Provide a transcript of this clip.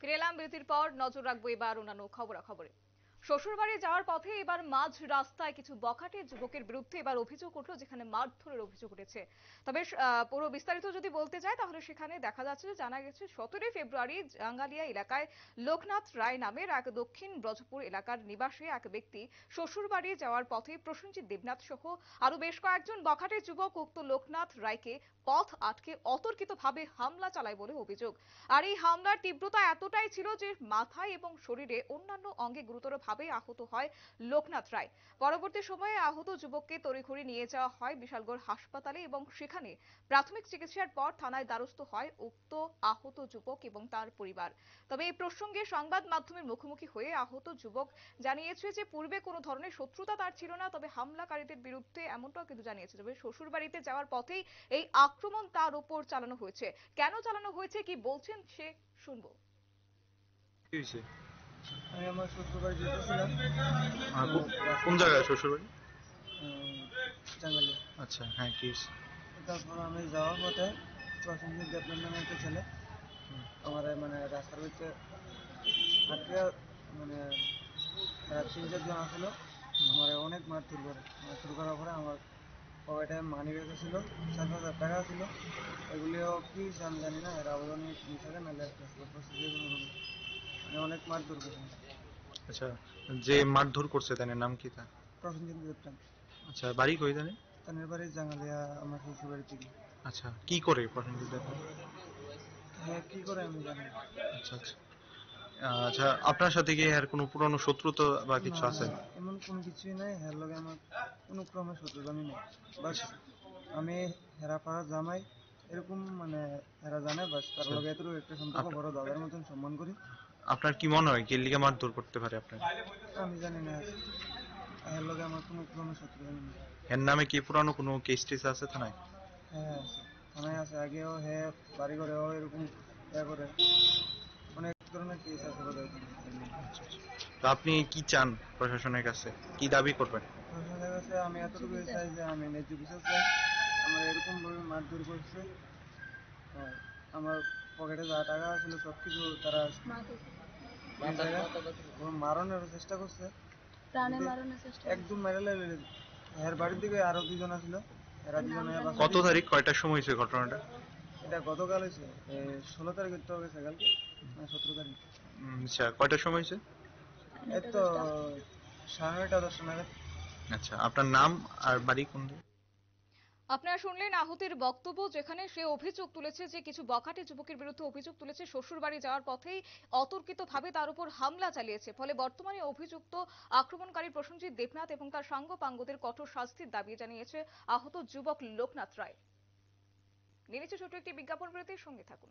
ফিরে এলাম বিরতির পর। নজর রাখবো এবার অন্যান্য খবরাখবরে। শ্বশুরবাড়ি যাওয়ার পথে এবার মাঝ রাস্তায় কিছু বখাটে যুবকের বিরুদ্ধে এবার অভিযোগ উঠলো, যেখানে মারধরের অভিযোগ উঠেছে। তবে পুরো বিস্তারিত যদি বলতে যাই তাহলে সেখানে দেখা যাচ্ছে যে জানা গেছে 17 ফেব্রুয়ারি জাঙ্গালিয়া এলাকায় লোকনাথ রায় নামের এক দক্ষিণ ব্রজপুর এলাকার নিবাসী এক ব্যক্তি শ্বশুরবাড়ি যাওয়ার পথে প্রসেনজিৎ দেবনাথ সহ আরো বেশ কয়েকজন বখাটে যুবক উক্ত লোকনাথ রায়কে পথ আটকে অতর্কিতভাবে হামলা চালায় বলে অভিযোগ। আর এই হামলার তীব্রতা এতটাই ছিল যে মাথায় এবং শরীরে অন্যান্য অঙ্গে গুরুতরভাবে আহত হয় লোকনাথ রায়। পরবর্তী সময়ে আহত যুবককে তড়িঘড়ি নিয়ে যাওয়া হয় বিশালগড় হাসপাতালে এবং সেখানে প্রাথমিক চিকিৎসার পর থানায় দ্বারস্থ হয় উক্ত আহত যুবক এবং তার পরিবার। তবে এই প্রসঙ্গে সংবাদ মাধ্যমের মুখোমুখি হয়ে আহত যুবক জানিয়েছে যে পূর্বে কোনো ধরনের শত্রুতা তার ছিল না, তবে হামলাকারীদের বিরুদ্ধে এমনটাও কিন্তু জানিয়েছে। তবে শ্বশুরবাড়িতে যাওয়ার পথেই এই আক্রমণ তার উপর চালানো হয়েছে। কেন চালানো হয়েছে, কি বলছেন সে, শুনবো। কি হয়েছে? আমি আমার শ্বশুরবাড়ি যেতেছিলাম। কোন জায়গায় শ্বশুরবাড়ি? টাঙ্গাইলে। আচ্ছা, হ্যাঁ, কি হয়েছে? তারপর আমি যাওয়ার পথে প্রসেনজিৎ দেবনাথ নামে একটা ছেলে আমার মানে রাস্তার ভিতরে আটকে মানে 3-4 জন আসলো। আমার অনেক মারধর করার পরে আমার পকেটে মানি ব্যাগ ছিল, 7,000 টাকা ছিল। এগুলিও কি হয়েছে আমি জানি না, এরা আবেদন নিয়ে থাকে নাহলে যে কোনো মানে অনেক মারধর করেছে। আচ্ছা, যে মারধর করছে তার নাম কি? তা প্রসেনজিৎ দেবনাথ। আচ্ছা, বাড়ি কই জানি? তাদের বাড়ি জাঙ্গালিয়া, আমার শ্বশুরবাড়ি থেকে। আচ্ছা, কি করে প্রসেনজিৎ দেবনাথ? হ্যাঁ, কি করে আমি জানি না। আচ্ছা আচ্ছা। আচ্ছা, আপনার সাথে কি আর কোনো পুরনো শত্রুতা বা কিছু না আছে? না, এমন কোনো কিছুই নাই। হের লগে আমার কোনো ক্রমে শত্রুতামি নেই। বাস আমি হেরা পাড়ার জামাই, এরকম মানে হেরা জানে। বাস তার আচ্ছা, লগে এতটুকু একটা সম্পর্ক, আপ- বড় দাদার মতন সম্মান করি। আপনার কি মনে হয় কে লিগে মারধর করতে পারে আপনার? আমি জানি না, হের লগে আমার কোনো ক্রমে শত্রুতামি নেই। এর নামে কি পুরানো কোনো কেস টেস আছে থানায়? হ্যাঁ আছে, থানায় আছে। আগেও হ্যাঁ বাড়ি ঘরেও এরকম করে অনেক ধরনের কেস আছে বোধহয় থানায় এর নামে। আচ্ছা আচ্ছা। তো আপনি কি চান প্রশাসনের কাছে? কি দাবি করবেন? প্রশাসনের কাছে আমি এতটুকুই চাই যে আমি ন্যায্য বিচার চাই। আমার এরকম ভাবে মারধর করছে, আর আমার পকেটে যা টাকা ছিল সব কিছু তারা এই জায়গায় মারণের চেষ্টা করছে। একদম মেরে লাগলে এর বাড়ির দিকে আরো 2 জন আসলো, এরা 2 জনে কত তারিখ, কয়টার সময় হয়েছে ঘটনাটা? এটা গতকাল হয়েছে। 16 তারিখের তো গেছে কালকে, না 17 তারিখ। আচ্ছা, কয়টার সময় হয়েছে? এই তো 9:30-10টা নাগাদ। আচ্ছা, আপনার নাম আর বাড়ি কোন দিকে? আপনারা শুনলেন আহুতির বক্তব্য, যেখানে সে অভিযোগ তুলেছে যে কিছু বখাটে যুবকের বিরুদ্ধে অভিযোগ তুলেছে শ্বশুরবাড়ি যাওয়ার পথেই অতর্কিতভাবে তার উপর হামলা চালিয়েছে। ফলে বর্তমানে অভিযুক্ত আক্রমণকারী প্রসেনজিৎ দেবনাথ এবং তার সাঙ্গপাঙ্গদের কঠোর শাস্তির দাবি জানিয়েছে আহত যুবক লোকনাথ রায়। নিয়ে নিচ্ছে ছোট্ট একটি বিজ্ঞাপন বিরতির, সঙ্গে থাকুন।